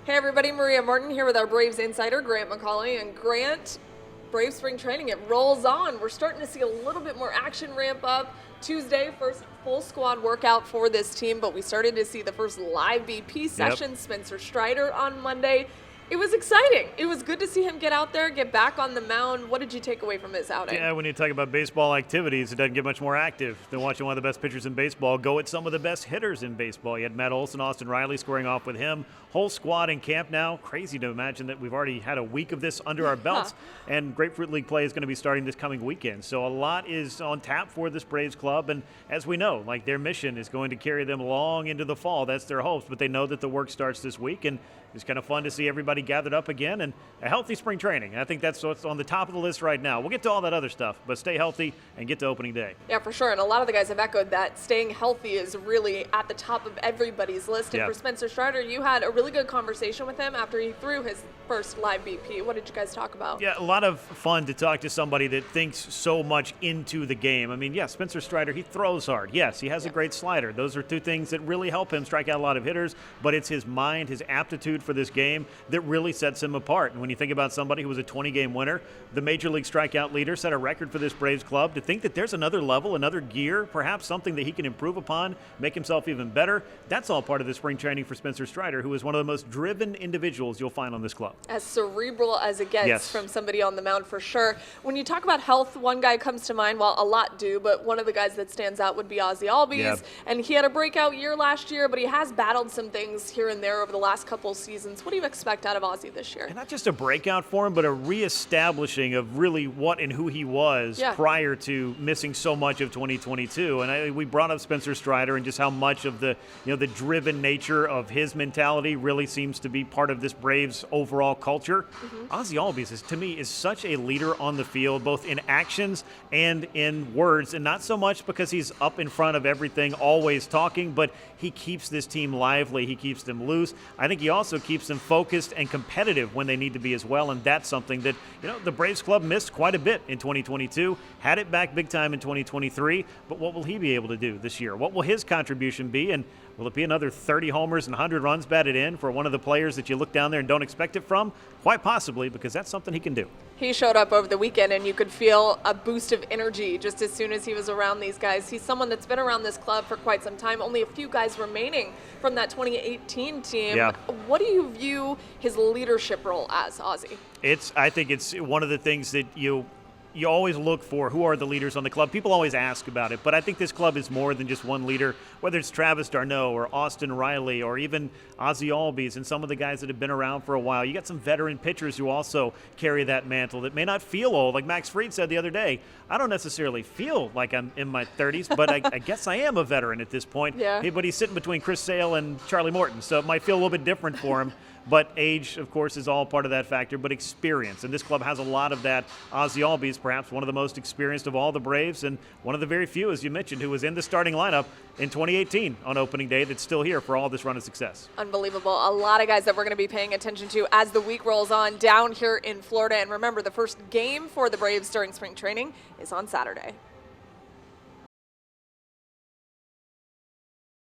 Hey everybody, Maria Martin here with our Braves insider, Grant McAuley. And Grant, Braves spring training, it rolls on. We're starting to see a little bit more action ramp up. Tuesday, first full squad workout for this team, but we started to see the first live BP session. Spencer Strider on Monday. It was exciting. It was good to see him get out there, get back on the mound. What did you take away from his outing? Yeah, when you talk about baseball activities, it doesn't get much more active than watching one of the best pitchers in baseball go at some of the best hitters in baseball. You had Matt Olson, Austin Riley squaring off with him. Whole squad in camp now. Crazy to imagine that we've already had a week of this under our belts, and Grapefruit League play is going to be starting this coming weekend. So a lot is on tap for this Braves club, and as we know, like their mission is going to carry them long into the fall. That's their hopes, but they know that the work starts this week, and it's kind of fun to see everybody gathered up again and a healthy spring training. I think that's what's on the top of the list right now. We'll get to all that other stuff, but stay healthy and get to opening day. Yeah, for sure. And a lot of the guys have echoed that staying healthy is really at the top of everybody's list. And for Spencer Strider, you had a really good conversation with him after he threw his first live BP. What did you guys talk about? Yeah, a lot of fun to talk to somebody that thinks so much into the game. I mean, yeah, Spencer Strider, he throws hard. Yes, he has a great slider. Those are two things that really help him strike out a lot of hitters, but it's his mind, his aptitude for this game that really sets him apart. And when you think about somebody who was a 20-game winner, the Major League strikeout leader, set a record for this Braves club, to think that there's another level, another gear, perhaps something that he can improve upon, make himself even better, that's all part of the spring training for Spencer Strider, who is one of the most driven individuals you'll find on this club. As cerebral as it gets from somebody on the mound, for sure. When you talk about health, one guy comes to mind, well, a lot do, but one of the guys that stands out would be Ozzie Albies. And he had a breakout year last year, but he has battled some things here and there over the last couple seasons. What do you expect out of Ozzie this year? And not just a breakout for him, but a reestablishing of really what and who he was prior to missing so much of 2022. And we brought up Spencer Strider and just how much of the the driven nature of his mentality really seems to be part of this Braves overall culture. Ozzie Albies, to me, is such a leader on the field, both in actions and in words, and not so much because he's up in front of everything, always talking, but he keeps this team lively. He keeps them loose. I think he also keeps them focused and competitive when they need to be as well, and that's something that the Braves club missed quite a bit in 2022, had it back big time in 2023, but what will he be able to do this year? What will his contribution be, and will it be another 30 homers and 100 runs batted in for one of the players that you look down there and don't expect it from? Quite possibly, because that's something he can do. He showed up over the weekend, and you could feel a boost of energy just as soon as he was around these guys. He's someone that's been around this club for quite some time. Only a few guys remaining from that 2018 team. What do you view his leadership role as, Ozzie? I think it's one of the things that you always look for. Who are the leaders on the club? People always ask about it, but I think this club is more than just one leader, whether it's Travis d'Arnaud or Austin Riley or even Ozzie Albies and some of the guys that have been around for a while. You got some veteran pitchers who also carry that mantle that may not feel old. Like Max Fried said the other day, I don't necessarily feel like I'm in my 30s, but I guess I am a veteran at this point. But he's sitting between Chris Sale and Charlie Morton, so it might feel a little bit different for him. But age, of course, is all part of that factor, but experience. And this club has a lot of that. Ozzie Albies, perhaps one of the most experienced of all the Braves, and one of the very few, as you mentioned, who was in the starting lineup in 2018 on opening day that's still here for all this run of success. Unbelievable. A lot of guys that we're going to be paying attention to as the week rolls on down here in Florida. And remember, the first game for the Braves during spring training is on Saturday.